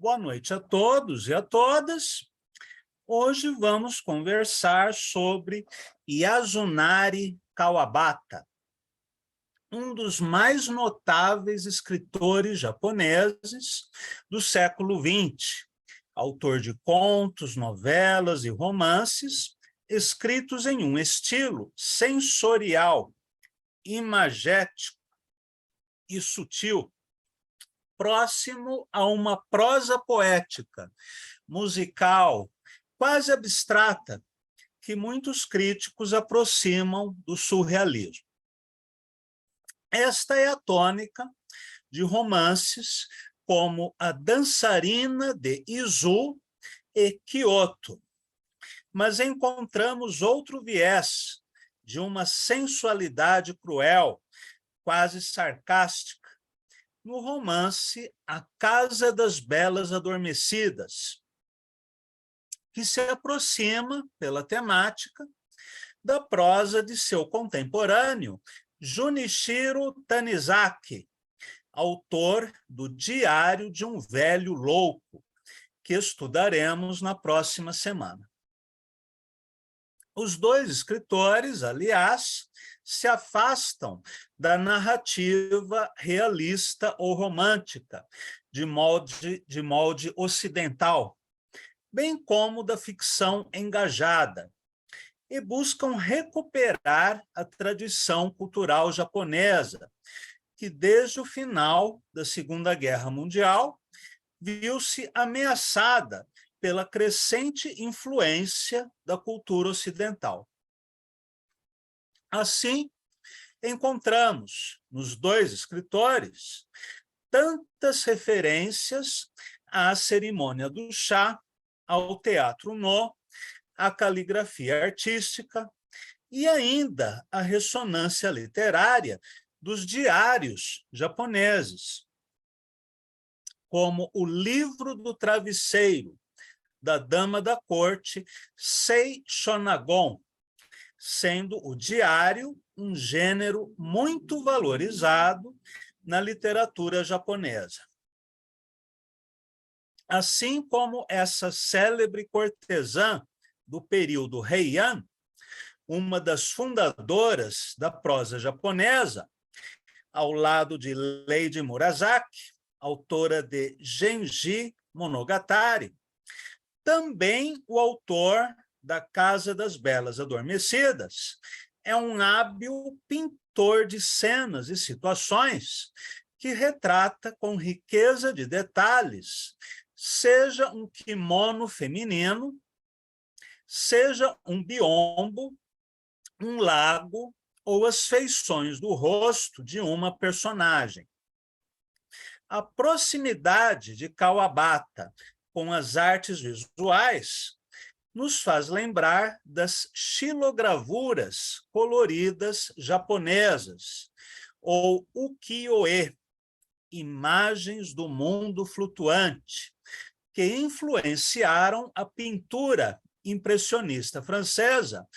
Boa noite a todos e a todas. Hoje vamos conversar sobre Yasunari Kawabata, um dos mais notáveis escritores japoneses do século XX, autor de contos, novelas e romances, escritos em um estilo sensorial, imagético e sutil, próximo a uma prosa poética, musical, quase abstrata, que muitos críticos aproximam do surrealismo. Esta é a tônica de romances como A Dançarina de Izu e Kyoto. Mas encontramos outro viés de uma sensualidade cruel, quase sarcástica, no romance A Casa das Belas Adormecidas, que se aproxima, pela temática, da prosa de seu contemporâneo, Junichiro Tanizaki, autor do Diário de um Velho Louco, que estudaremos na próxima semana. Os dois escritores, aliás, se afastam da narrativa realista ou romântica, de molde ocidental, bem como da ficção engajada, e buscam recuperar a tradição cultural japonesa, que desde o final da Segunda Guerra Mundial viu-se ameaçada pela crescente influência da cultura ocidental. Assim, encontramos nos dois escritores tantas referências à cerimônia do chá, ao teatro no, à caligrafia artística e ainda à ressonância literária dos diários japoneses, como o Livro do Travesseiro, da dama da corte Sei Shonagon, sendo o diário um gênero muito valorizado na literatura japonesa. Assim como essa célebre cortesã do período Heian, uma das fundadoras da prosa japonesa, ao lado de Lady Murasaki, autora de Genji Monogatari, também o autor da Casa das Belas Adormecidas é um hábil pintor de cenas e situações que retrata com riqueza de detalhes, seja um kimono feminino, seja um biombo, um lago ou as feições do rosto de uma personagem. A proximidade de Kawabata com as artes visuais nos faz lembrar das xilogravuras coloridas japonesas, ou ukiyo-e, imagens do mundo flutuante, que influenciaram a pintura impressionista francesa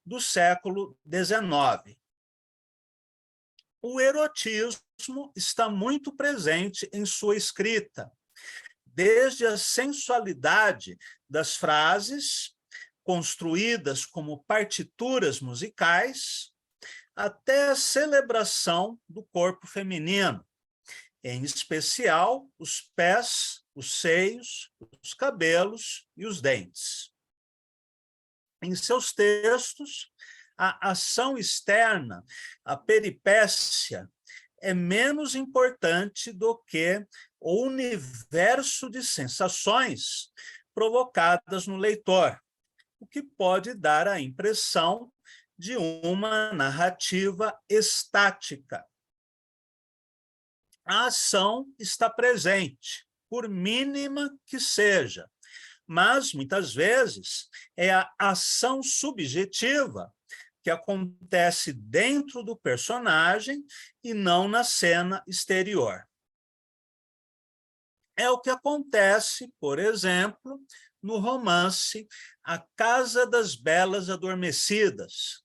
do século XIX. O erotismo está muito presente em sua escrita, desde a sensualidade das frases, construídas como partituras musicais, até a celebração do corpo feminino, em especial os pés, os seios, os cabelos e os dentes. Em seus textos, a ação externa, a peripécia, é menos importante do que o universo de sensações provocadas no leitor, o que pode dar a impressão de uma narrativa estática. A ação está presente, por mínima que seja, mas, muitas vezes, é a ação subjetiva que acontece dentro do personagem e não na cena exterior. É o que acontece, por exemplo, no romance A Casa das Belas Adormecidas,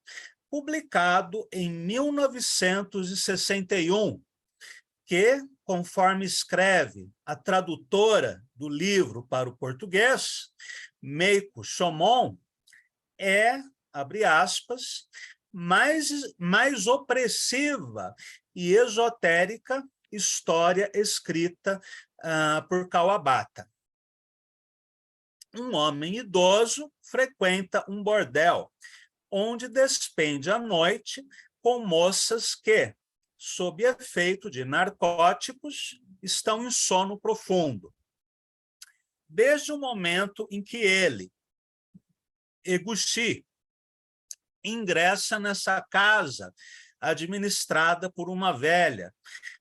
publicado em 1961, que conforme escreve a tradutora do livro para o português, Meiko Shomon, é, abre aspas, mais opressiva e esotérica história escrita por Kawabata. Um homem idoso frequenta um bordel, onde despende a noite com moças que, sob efeito de narcóticos, estão em sono profundo. Desde o momento em que ele, Eguchi, ingressa nessa casa administrada por uma velha,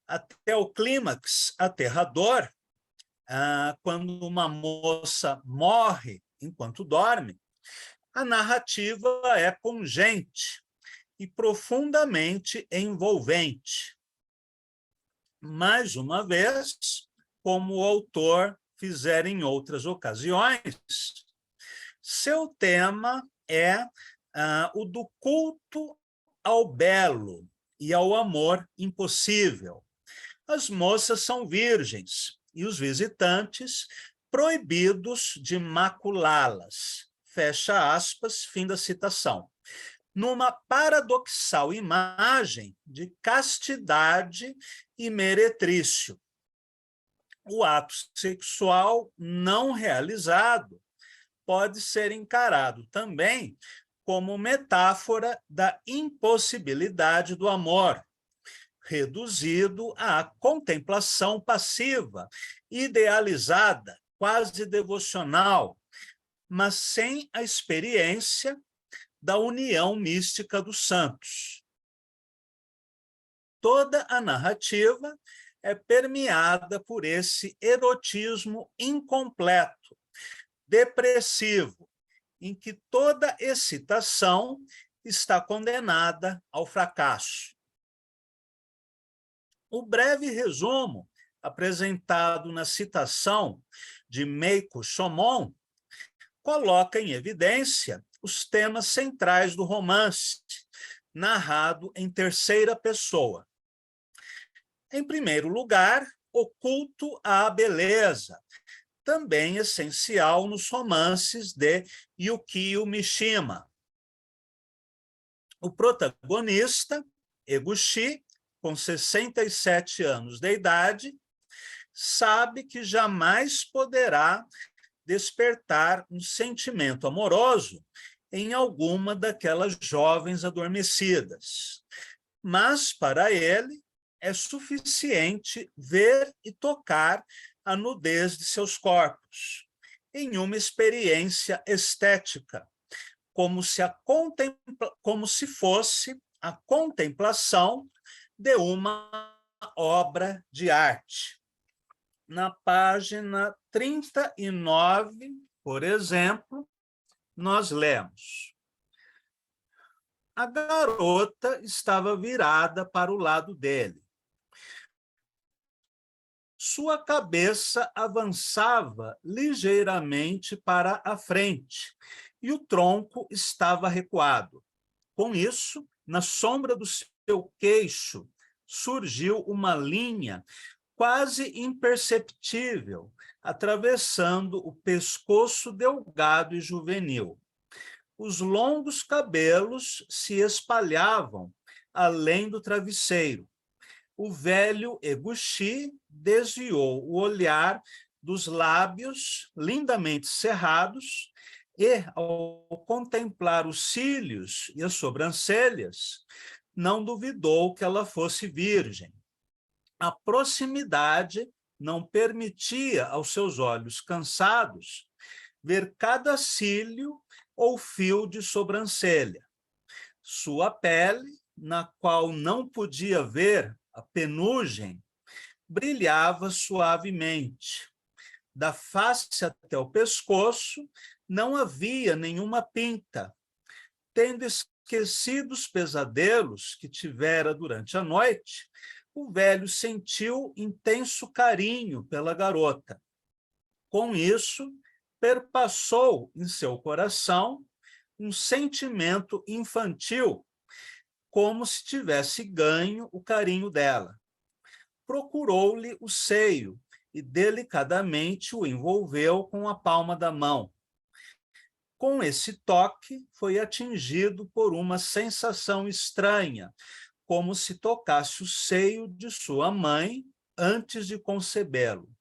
até o clímax aterrador, quando uma moça morre enquanto dorme, a narrativa é pungente e profundamente envolvente. Mais uma vez, como o autor fizera em outras ocasiões, seu tema é o do culto ao belo e ao amor impossível. As moças são virgens e os visitantes proibidos de maculá-las. Fecha aspas, fim da citação. Numa paradoxal imagem de castidade e meretrício. O ato sexual não realizado pode ser encarado também como metáfora da impossibilidade do amor, reduzido à contemplação passiva, idealizada, quase devocional, mas sem a experiência da união mística dos santos. Toda a narrativa é permeada por esse erotismo incompleto, depressivo, em que toda excitação está condenada ao fracasso. O breve resumo apresentado na citação de Meiko Shomon coloca em evidência os temas centrais do romance, narrado em terceira pessoa. Em primeiro lugar, o culto à beleza, também essencial nos romances de Yukio Mishima. O protagonista, Eguchi, com 67 anos de idade, sabe que jamais poderá despertar um sentimento amoroso em alguma daquelas jovens adormecidas. Mas, para ele, é suficiente ver e tocar a nudez de seus corpos, em uma experiência estética, como se fosse a contemplação de uma obra de arte. Na página 39, por exemplo, nós lemos: a garota estava virada para o lado dele. Sua cabeça avançava ligeiramente para a frente e o tronco estava recuado. Com isso, na sombra do seu queixo, surgiu uma linha quase imperceptível, atravessando o pescoço delgado e juvenil. Os longos cabelos se espalhavam além do travesseiro. O velho Eguchi desviou o olhar dos lábios lindamente cerrados e, ao contemplar os cílios e as sobrancelhas, não duvidou que ela fosse virgem. A proximidade não permitia aos seus olhos cansados ver cada cílio ou fio de sobrancelha. Sua pele, na qual não podia ver a penugem, brilhava suavemente. Da face até o pescoço não havia nenhuma pinta. Tendo esquecido os pesadelos que tivera durante a noite, o velho sentiu intenso carinho pela garota. Com isso, perpassou em seu coração um sentimento infantil, como se tivesse ganho o carinho dela. procurou-lhe o seio e delicadamente o envolveu com a palma da mão. Com esse toque, foi atingido por uma sensação estranha, como se tocasse o seio de sua mãe antes de concebê-lo.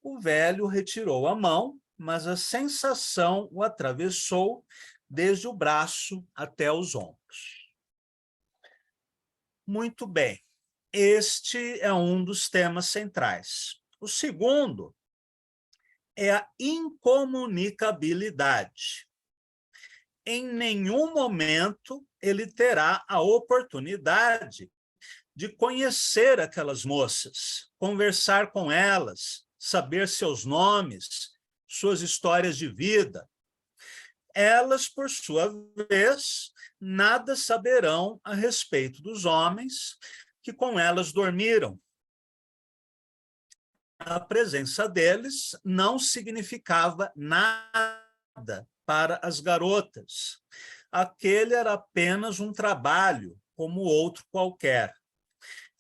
O velho retirou a mão, mas a sensação o atravessou desde o braço até os ombros. Muito bem, este é um dos temas centrais. O segundo é a incomunicabilidade. Em nenhum momento ele terá a oportunidade de conhecer aquelas moças, conversar com elas, saber seus nomes, suas histórias de vida. Elas, por sua vez, nada saberão a respeito dos homens que com elas dormiram. A presença deles não significava nada para as garotas. Aquele era apenas um trabalho, como outro qualquer.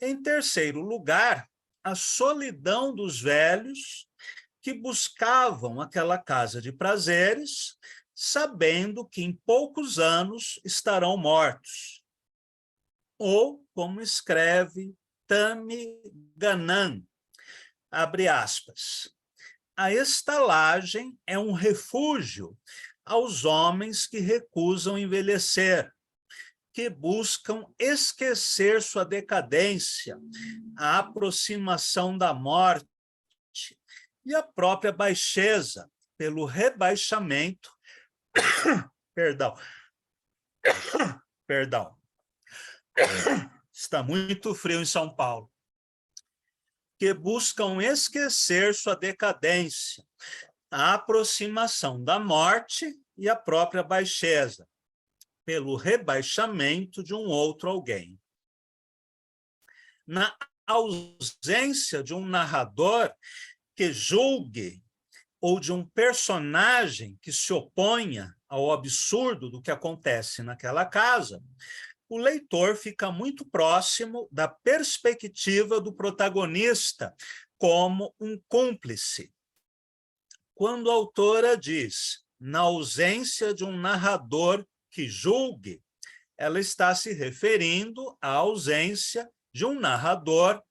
Em terceiro lugar, a solidão dos velhos que buscavam aquela casa de prazeres, sabendo que em poucos anos estarão mortos. Ou, como escreve Tami Ganan, abre aspas, a estalagem é um refúgio aos homens que recusam envelhecer, que buscam esquecer sua decadência, a aproximação da morte e a própria baixeza pelo rebaixamento, perdão, está muito frio em São Paulo, que buscam esquecer sua decadência, a aproximação da morte e a própria baixeza, pelo rebaixamento de um outro alguém. Na ausência de um narrador que julgue ou de um personagem que se oponha ao absurdo do que acontece naquela casa, o leitor fica muito próximo da perspectiva do protagonista como um cúmplice. Quando a autora diz, na ausência de um narrador que julgue, ela está se referindo à ausência de um narrador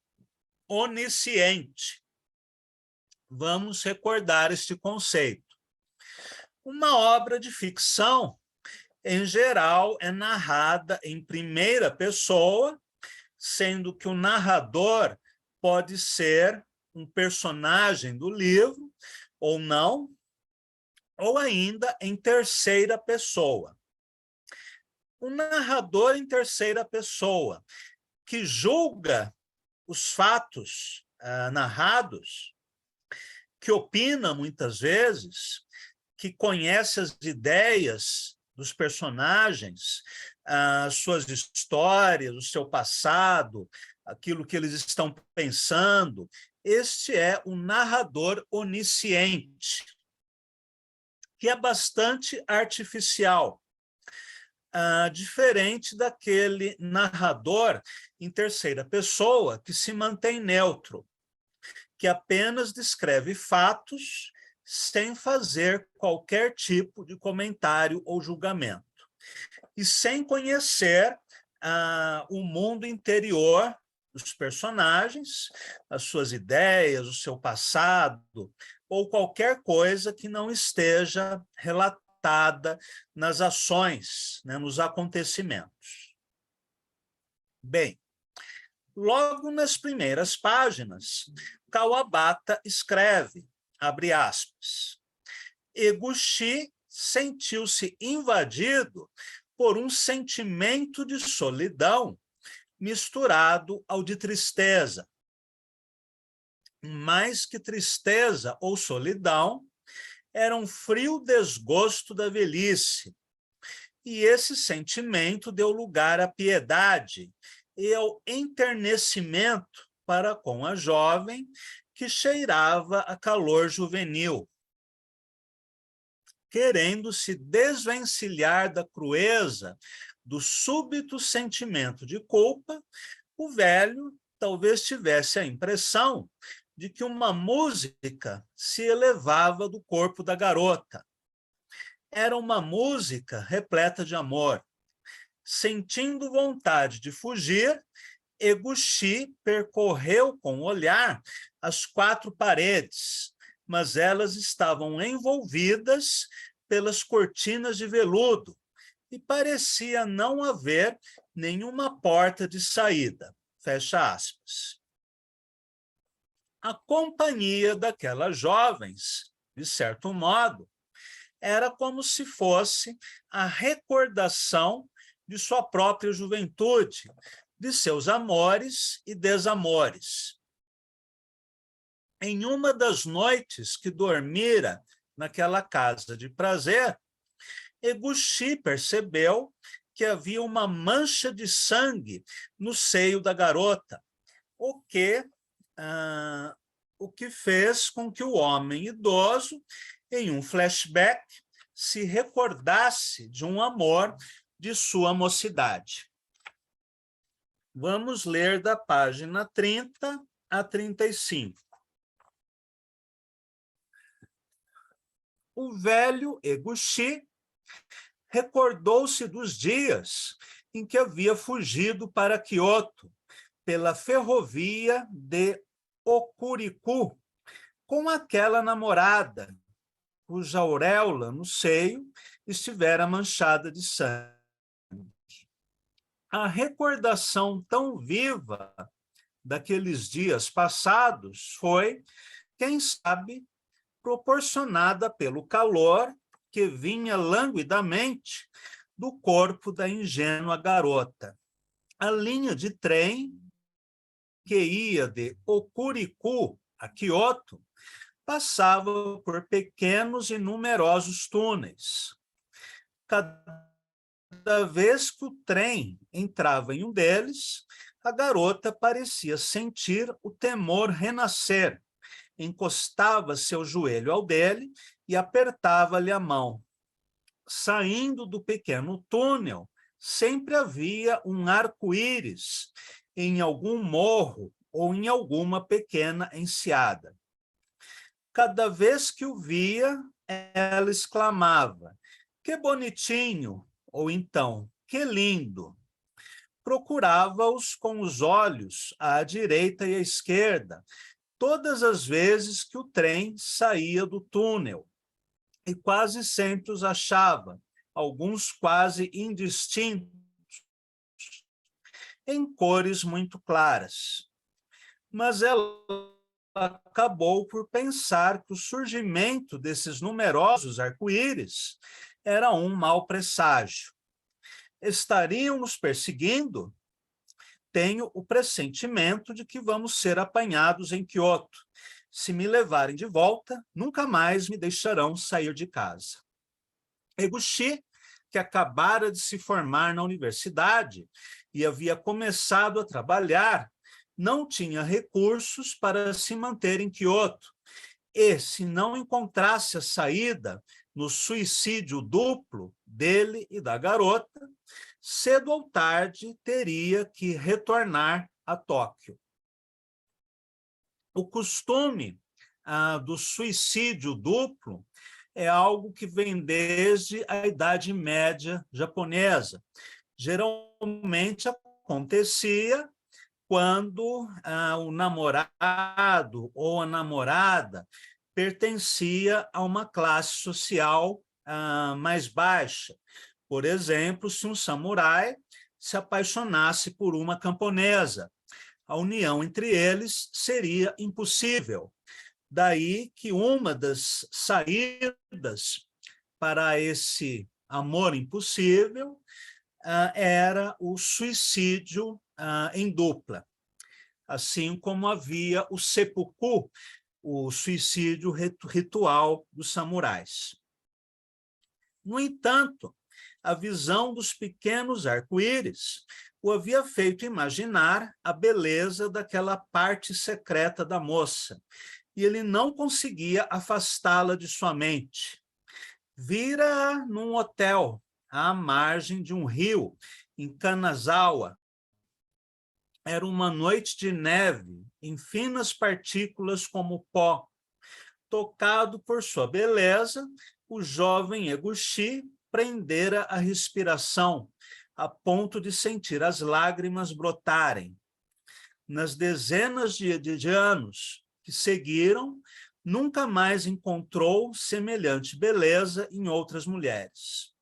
onisciente. Vamos recordar este conceito. Uma obra de ficção, em geral, é narrada em primeira pessoa, sendo que o narrador pode ser um personagem do livro, ou não, ou ainda em terceira pessoa. O narrador em terceira pessoa, que julga os fatos narrados, que opina muitas vezes, que conhece as ideias dos personagens, as suas histórias, o seu passado, aquilo que eles estão pensando. Este é o narrador onisciente, que é bastante artificial, diferente daquele narrador em terceira pessoa que se mantém neutro, que apenas descreve fatos sem fazer qualquer tipo de comentário ou julgamento, e sem conhecer o mundo interior dos personagens, as suas ideias, o seu passado, ou qualquer coisa que não esteja relatada nas ações, né, nos acontecimentos. Bem, logo nas primeiras páginas, Kawabata escreve, abre aspas, Eguchi sentiu-se invadido por um sentimento de solidão misturado ao de tristeza. Mais que tristeza ou solidão, era um frio desgosto da velhice. E esse sentimento deu lugar à piedade e ao enternecimento para com a jovem que cheirava a calor juvenil. Querendo se desvencilhar da crueza do súbito sentimento de culpa, o velho talvez tivesse a impressão de que uma música se elevava do corpo da garota. Era uma música repleta de amor. Sentindo vontade de fugir, Eguchi percorreu com o olhar as 4 paredes, mas elas estavam envolvidas pelas cortinas de veludo e parecia não haver nenhuma porta de saída. Fecha aspas. A companhia daquelas jovens, de certo modo, era como se fosse a recordação de sua própria juventude, de seus amores e desamores. Em uma das noites que dormira naquela casa de prazer, Eguchi percebeu que havia uma mancha de sangue no seio da garota, o que fez com que o homem idoso, em um flashback, se recordasse de um amor de sua mocidade. Vamos ler da página 30 a 35. O velho Eguchi recordou-se dos dias em que havia fugido para Kyoto pela ferrovia de Okuriku com aquela namorada cuja auréola no seio estivera manchada de sangue. A recordação tão viva daqueles dias passados foi, quem sabe, proporcionada pelo calor que vinha languidamente do corpo da ingênua garota. A linha de trem que ia de Okuriku a Kyoto passava por pequenos e numerosos túneis. Cada vez que o trem entrava em um deles, a garota parecia sentir o temor renascer, encostava seu joelho ao dele e apertava-lhe a mão. Saindo do pequeno túnel, sempre havia um arco-íris em algum morro ou em alguma pequena enseada. Cada vez que o via, ela exclamava: "Que bonitinho!" ou então, "Que lindo!" Procurava-os com os olhos à direita e à esquerda, todas as vezes que o trem saía do túnel, e quase sempre os achava, alguns quase indistintos, em cores muito claras. Mas ela acabou por pensar que o surgimento desses numerosos arco-íris era um mau presságio. Estariam nos perseguindo? Tenho o pressentimento de que vamos ser apanhados em Kyoto. Se me levarem de volta, nunca mais me deixarão sair de casa. Eguchi, que acabara de se formar na universidade e havia começado a trabalhar, não tinha recursos para se manter em Kyoto. E, se não encontrasse a saída no suicídio duplo dele e da garota, cedo ou tarde teria que retornar a Tóquio. O costume do suicídio duplo é algo que vem desde a Idade Média japonesa. Geralmente acontecia quando o namorado ou a namorada pertencia a uma classe social mais baixa. Por exemplo, se um samurai se apaixonasse por uma camponesa, a união entre eles seria impossível. Daí que uma das saídas para esse amor impossível era o suicídio em dupla, assim como havia o seppuku, o suicídio ritual dos samurais. No entanto, a visão dos pequenos arco-íris o havia feito imaginar a beleza daquela parte secreta da moça, e ele não conseguia afastá-la de sua mente. Vira num hotel, à margem de um rio, em Kanazawa, Era uma noite de neve, em finas partículas como pó. Tocado por sua beleza, o jovem Eguchi prendera a respiração, a ponto de sentir as lágrimas brotarem. Nas dezenas de anos que seguiram, nunca mais encontrou semelhante beleza em outras mulheres.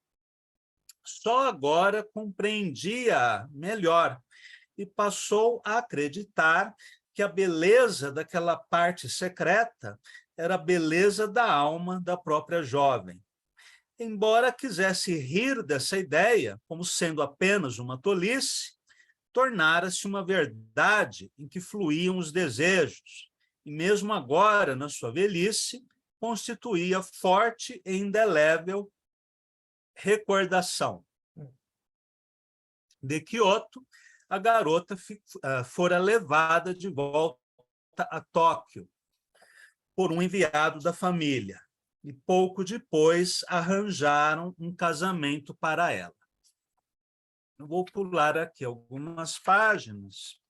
Só agora compreendia melhor e passou a acreditar que a beleza daquela parte secreta era a beleza da alma da própria jovem. Embora quisesse rir dessa ideia como sendo apenas uma tolice, tornara-se uma verdade em que fluíam os desejos, e mesmo agora, na sua velhice, constituía forte e indelével recordação. De Kyoto, a garota fora levada de volta a Tóquio por um enviado da família, e pouco depois arranjaram um casamento para ela. Eu vou pular aqui algumas páginas.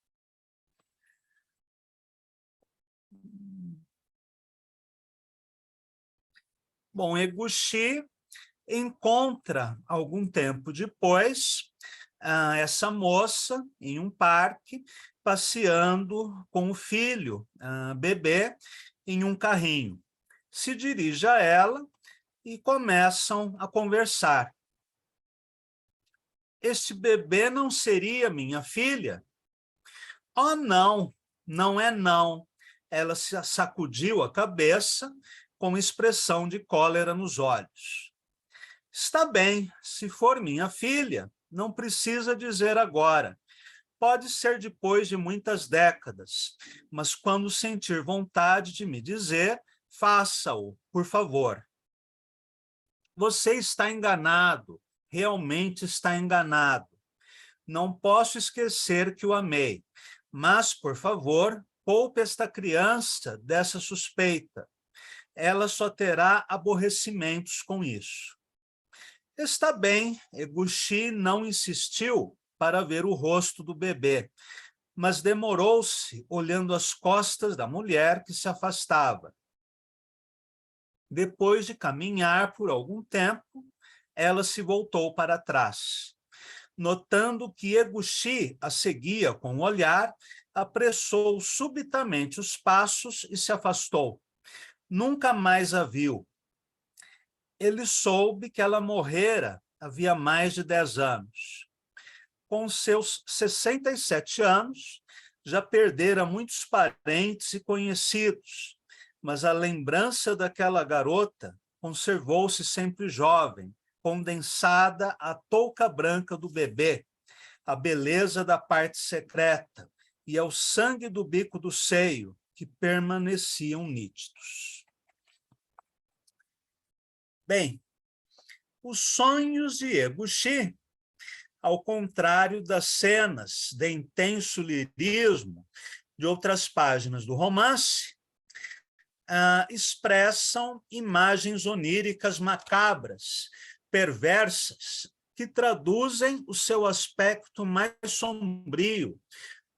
Bom, Eguchi encontra, algum tempo depois, essa moça em um parque, passeando com o filho, bebê, em um carrinho. Se dirige a ela e começam a conversar. Este bebê não seria minha filha? Oh, não, não é não. Ela se sacudiu a cabeça com expressão de cólera nos olhos. Está bem, se for minha filha, não precisa dizer agora. Pode ser depois de muitas décadas, mas quando sentir vontade de me dizer, faça-o, por favor. Você está enganado, realmente está enganado. Não posso esquecer que o amei, mas, por favor, poupe esta criança dessa suspeita. Ela só terá aborrecimentos com isso. Está bem, Eguchi não insistiu para ver o rosto do bebê, mas demorou-se olhando as costas da mulher que se afastava. Depois de caminhar por algum tempo, ela se voltou para trás. Notando que Eguchi a seguia com o olhar, apressou subitamente os passos e se afastou. Nunca mais a viu. Ele soube que ela morrera havia mais de 10 anos. Com seus 67 anos, já perdera muitos parentes e conhecidos, mas a lembrança daquela garota conservou-se sempre jovem, condensada à touca branca do bebê, a beleza da parte secreta e ao sangue do bico do seio, que permaneciam nítidos. Bem, os sonhos de Eguchi, ao contrário das cenas de intenso lirismo de outras páginas do romance, expressam imagens oníricas macabras, perversas, que traduzem o seu aspecto mais sombrio,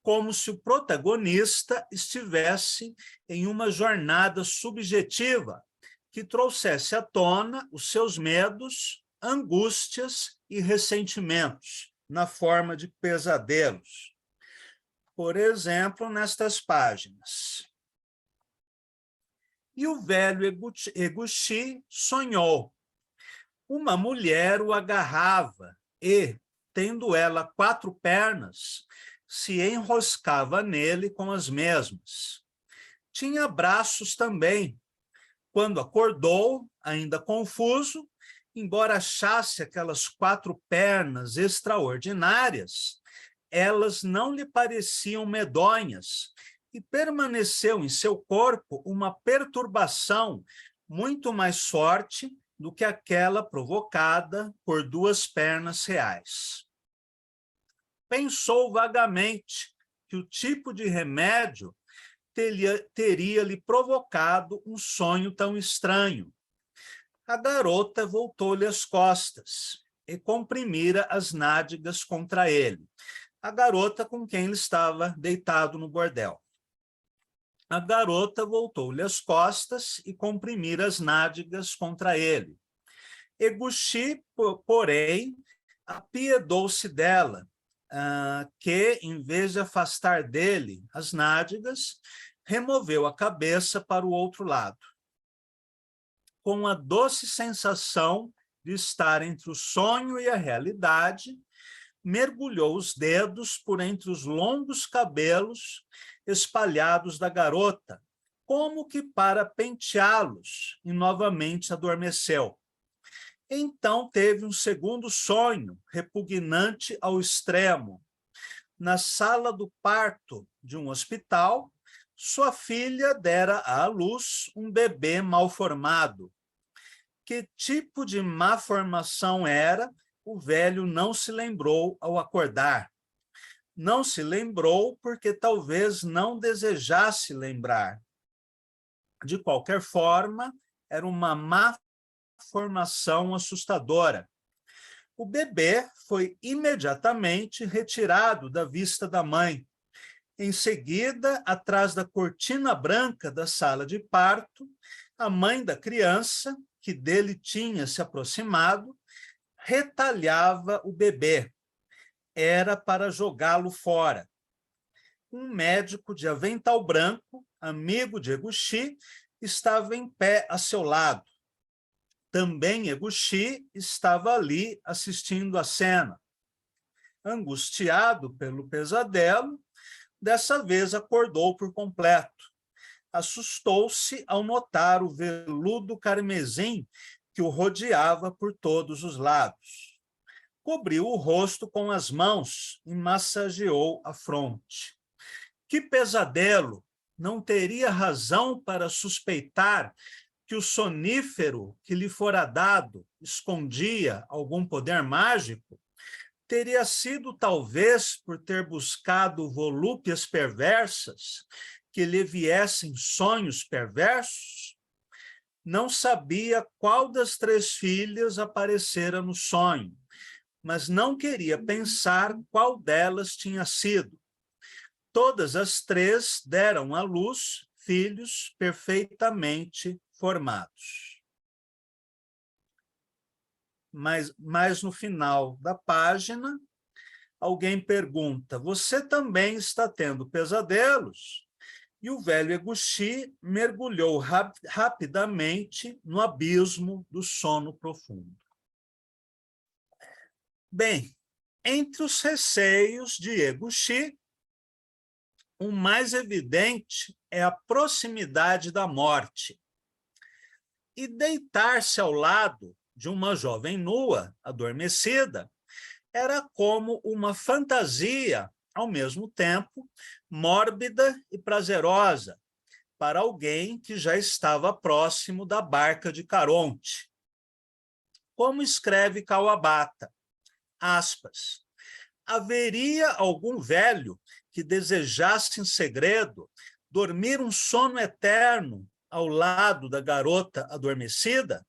como se o protagonista estivesse em uma jornada subjetiva que trouxesse à tona os seus medos, angústias e ressentimentos, na forma de pesadelos. Por exemplo, nestas páginas. E o velho Eguchi sonhou. Uma mulher o agarrava e, tendo ela 4 pernas, se enroscava nele com as mesmas. Tinha braços também. Quando acordou, ainda confuso, embora achasse aquelas 4 pernas extraordinárias, elas não lhe pareciam medonhas, e permaneceu em seu corpo uma perturbação muito mais forte do que aquela provocada por 2 pernas reais. Pensou vagamente que o tipo de remédio teria lhe provocado um sonho tão estranho. A garota voltou-lhe as costas e comprimira as nádegas contra ele, a garota com quem ele estava deitado no bordel. A garota voltou-lhe as costas e comprimira as nádegas contra ele. Eguchi, porém, apiedou-se dela, que, em vez de afastar dele as nádegas, removeu a cabeça para o outro lado. Com a doce sensação de estar entre o sonho e a realidade, mergulhou os dedos por entre os longos cabelos espalhados da garota, como que para penteá-los, e novamente adormeceu. Então teve um segundo sonho, repugnante ao extremo. Na sala do parto de um hospital, sua filha dera à luz um bebê mal formado. Que tipo de má formação era, o velho não se lembrou ao acordar. Não se lembrou porque talvez não desejasse lembrar. De qualquer forma, era uma má formação assustadora. O bebê foi imediatamente retirado da vista da mãe. Em seguida, atrás da cortina branca da sala de parto, a mãe da criança, que dele tinha se aproximado, retalhava o bebê. Era para jogá-lo fora. Um médico de avental branco, amigo de Eguchi, estava em pé a seu lado. Também Eguchi estava ali assistindo a cena. Angustiado pelo pesadelo, dessa vez acordou por completo. Assustou-se ao notar o veludo carmesim que o rodeava por todos os lados. Cobriu o rosto com as mãos e massageou a fronte. Que pesadelo! Não teria razão para suspeitar que o sonífero que lhe fora dado escondia algum poder mágico? Teria sido, talvez, por ter buscado volúpias perversas que lhe viessem sonhos perversos? Não sabia qual das três filhas aparecera no sonho, mas não queria pensar qual delas tinha sido. Todas as três deram à luz filhos perfeitamente formados. Mas no final da página, alguém pergunta: você também está tendo pesadelos? E o velho Eguchi mergulhou rapidamente no abismo do sono profundo. Bem, entre os receios de Eguchi, o mais evidente é a proximidade da morte. E deitar-se ao lado de uma jovem nua, adormecida, era como uma fantasia, ao mesmo tempo, mórbida e prazerosa, para alguém que já estava próximo da barca de Caronte. Como escreve Kawabata, aspas, haveria algum velho que desejasse em segredo dormir um sono eterno ao lado da garota adormecida?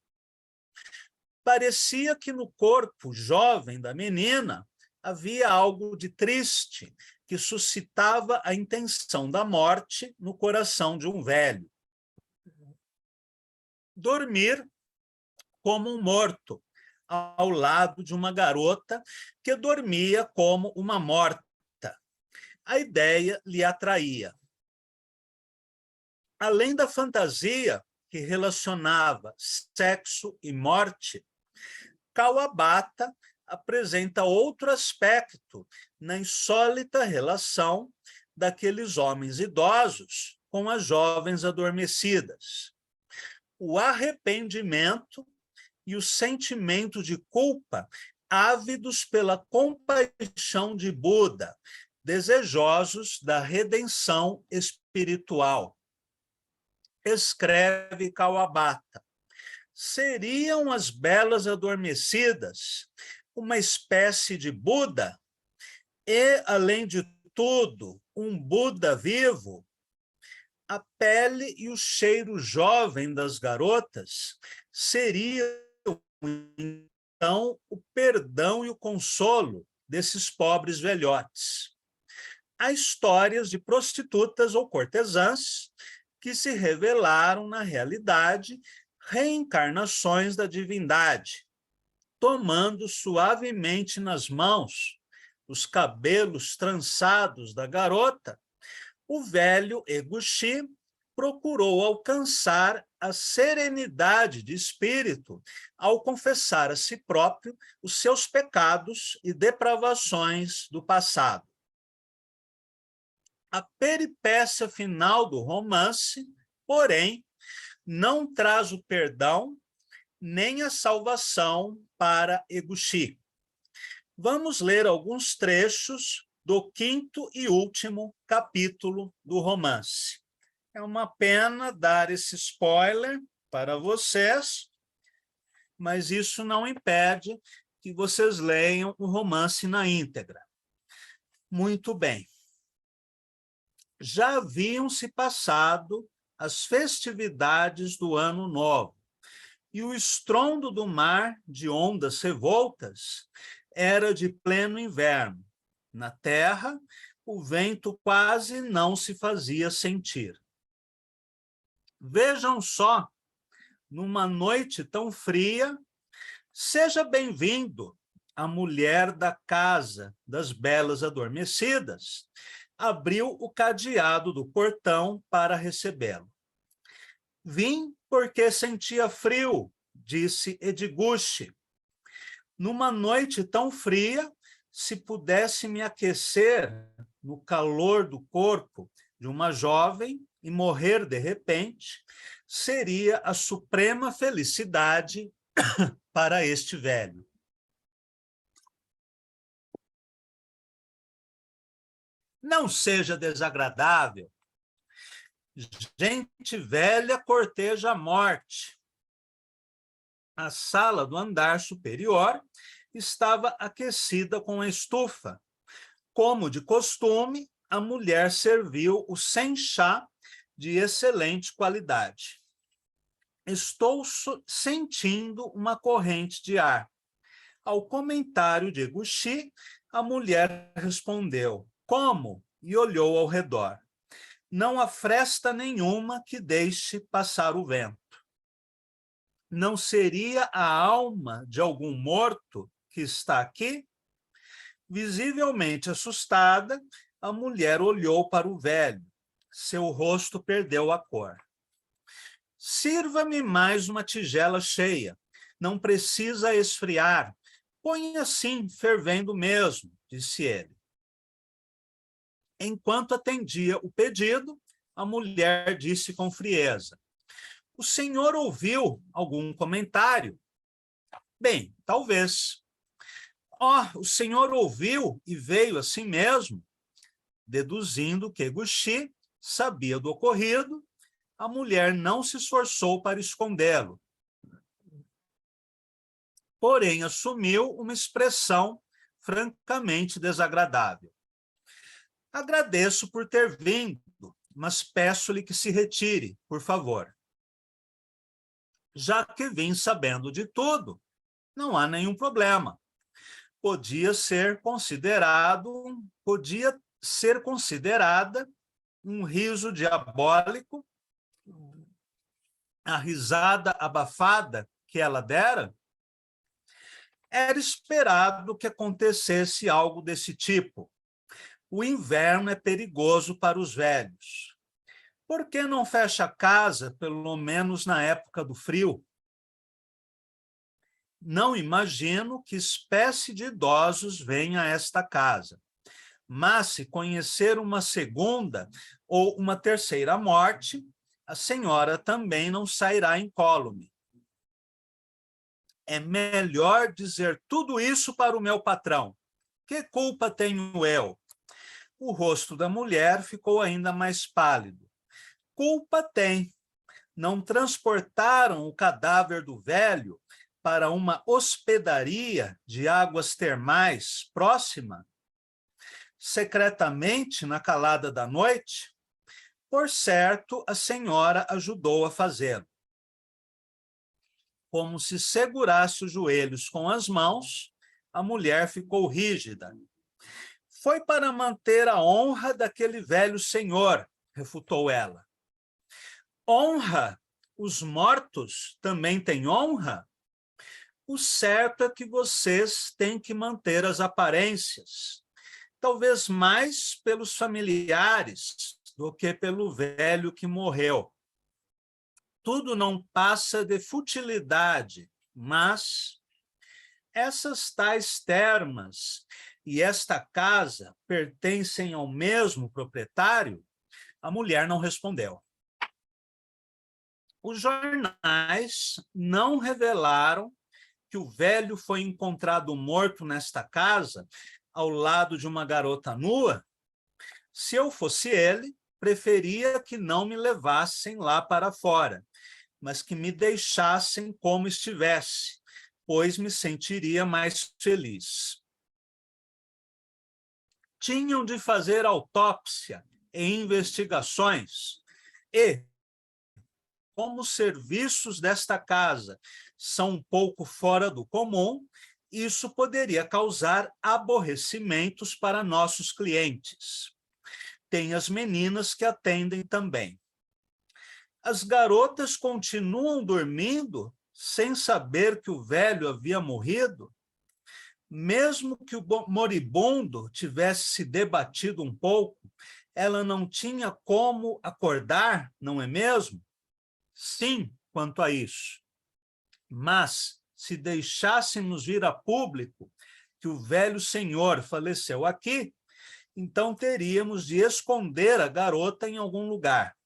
Parecia que no corpo jovem da menina havia algo de triste que suscitava a intenção da morte no coração de um velho. Dormir como um morto, ao lado de uma garota que dormia como uma morta. A ideia lhe atraía. Além da fantasia que relacionava sexo e morte, Kawabata apresenta outro aspecto na insólita relação daqueles homens idosos com as jovens adormecidas. O arrependimento e o sentimento de culpa, ávidos pela compaixão de Buda, desejosos da redenção espiritual. Escreve Kawabata. Seriam as belas adormecidas uma espécie de Buda? E, além de tudo, um Buda vivo? A pele e o cheiro jovem das garotas seriam, então, o perdão e o consolo desses pobres velhotes. Há histórias de prostitutas ou cortesãs que se revelaram, na realidade, reencarnações da divindade, tomando suavemente nas mãos os cabelos trançados da garota. O velho Eguchi procurou alcançar a serenidade de espírito ao confessar a si próprio os seus pecados e depravações do passado. A peripécia final do romance, porém, não traz o perdão nem a salvação para Eguchi. Vamos ler alguns trechos do 5º e último capítulo do romance. É uma pena dar esse spoiler para vocês, mas isso não impede que vocês leiam o romance na íntegra. Muito bem. Já haviam se passado as festividades do Ano Novo, e o estrondo do mar de ondas revoltas era de pleno inverno. Na terra, o vento quase não se fazia sentir. Vejam só, numa noite tão fria, seja bem-vindo a mulher da casa das belas adormecidas, abriu o cadeado do portão para recebê-lo. Vim porque sentia frio, disse Ediguchi. Numa noite tão fria, se pudesse me aquecer no calor do corpo de uma jovem e morrer de repente, seria a suprema felicidade para este velho. Não seja desagradável. Gente velha corteja a morte. A sala do andar superior estava aquecida com a estufa. Como de costume, a mulher serviu o senchá de excelente qualidade. Estou sentindo uma corrente de ar. Ao comentário de Eguchi, a mulher respondeu, como? E olhou ao redor. Não há fresta nenhuma que deixe passar o vento. Não seria a alma de algum morto que está aqui? Visivelmente assustada, a mulher olhou para o velho. Seu rosto perdeu a cor. Sirva-me mais uma tigela cheia. Não precisa esfriar. Põe assim, fervendo mesmo, disse ele. Enquanto atendia o pedido, a mulher disse com frieza, o senhor ouviu algum comentário? Bem, talvez. O senhor ouviu e veio assim mesmo? Deduzindo que Eguchi sabia do ocorrido, a mulher não se esforçou para escondê-lo. Porém, assumiu uma expressão francamente desagradável. Agradeço por ter vindo, mas peço-lhe que se retire, por favor. Já que vim sabendo de tudo, não há nenhum problema. Podia ser considerada um riso diabólico, a risada abafada que ela dera. Era esperado que acontecesse algo desse tipo. O inverno é perigoso para os velhos. Por que não fecha a casa, pelo menos na época do frio? Não imagino que espécie de idosos venha a esta casa. Mas se conhecer uma segunda ou uma terceira morte, a senhora também não sairá incólume. É melhor dizer tudo isso para o meu patrão. Que culpa tenho eu? O rosto da mulher ficou ainda mais pálido. Culpa tem. Não transportaram o cadáver do velho para uma hospedaria de águas termais próxima? Secretamente, na calada da noite? Por certo, a senhora ajudou a fazê-lo. Como se segurasse os joelhos com as mãos, A mulher ficou rígida. Foi para manter a honra daquele velho senhor, refutou ela. Honra? Os mortos também têm honra? O certo é que vocês têm que manter as aparências, talvez mais pelos familiares do que pelo velho que morreu. Tudo não passa de futilidade, mas essas tais termas e esta casa pertencem ao mesmo proprietário? A mulher não respondeu. Os jornais não revelaram que o velho foi encontrado morto nesta casa, ao lado de uma garota nua? Se eu fosse ele, preferia que não me levassem lá para fora, mas que me deixassem como estivesse, pois me sentiria mais feliz. Tinham de fazer autópsia e investigações, e, como os serviços desta casa são um pouco fora do comum, isso poderia causar aborrecimentos para nossos clientes. Tem as meninas que atendem também. As garotas continuam dormindo sem saber que o velho havia morrido? Mesmo que o moribundo tivesse se debatido um pouco, ela não tinha como acordar, não é mesmo? Sim, quanto a isso. Mas, se deixássemos vir a público que o velho senhor faleceu aqui, então teríamos de esconder a garota em algum lugar.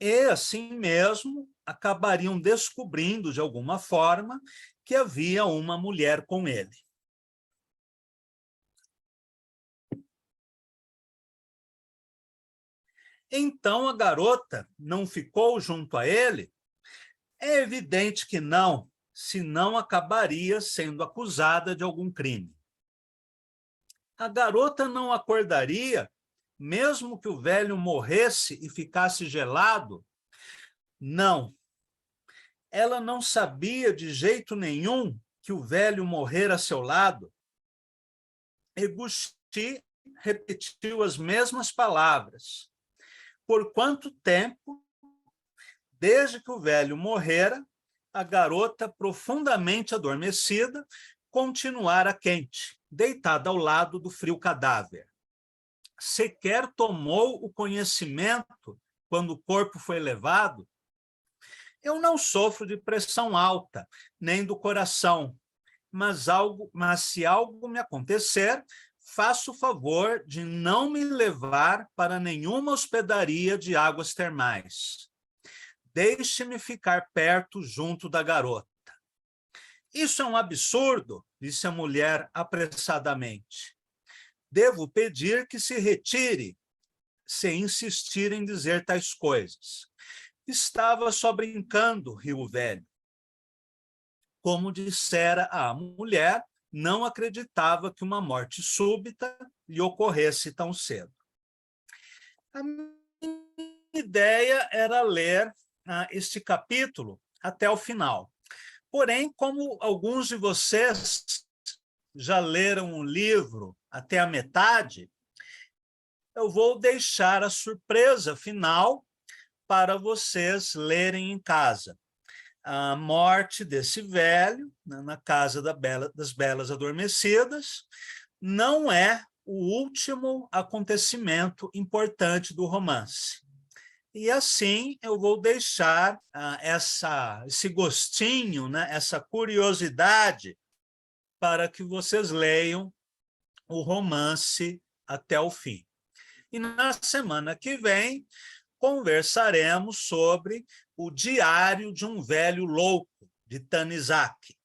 E, assim mesmo, acabariam descobrindo, de alguma forma, que havia uma mulher com ele. Então a garota não ficou junto a ele? É evidente que não, senão acabaria sendo acusada de algum crime. A garota não acordaria, mesmo que o velho morresse e ficasse gelado? Não. Ela não sabia de jeito nenhum que o velho morrera a seu lado. Egusti repetiu as mesmas palavras. Por quanto tempo, desde que o velho morrera, a garota, profundamente adormecida, continuara quente, deitada ao lado do frio cadáver. Sequer tomou o conhecimento quando o corpo foi levado. Eu não sofro de pressão alta, nem do coração, mas se algo me acontecer, faça o favor de não me levar para nenhuma hospedaria de águas termais. Deixe-me ficar perto junto da garota. Isso é um absurdo, disse a mulher apressadamente. Devo pedir que se retire, se insistir em dizer tais coisas. Estava só brincando, riu o velho. Como dissera a mulher, não acreditava que uma morte súbita lhe ocorresse tão cedo. A minha ideia era ler este capítulo até o final. Porém, como alguns de vocês já leram o livro até a metade, eu vou deixar a surpresa final para vocês lerem em casa. A morte desse velho, na casa das Belas Adormecidas, não é o último acontecimento importante do romance. E assim eu vou deixar esse gostinho, né, essa curiosidade, para que vocês leiam o romance até o fim. E na semana que vem, conversaremos sobre O Diário de um Velho Louco, de Tanizaki.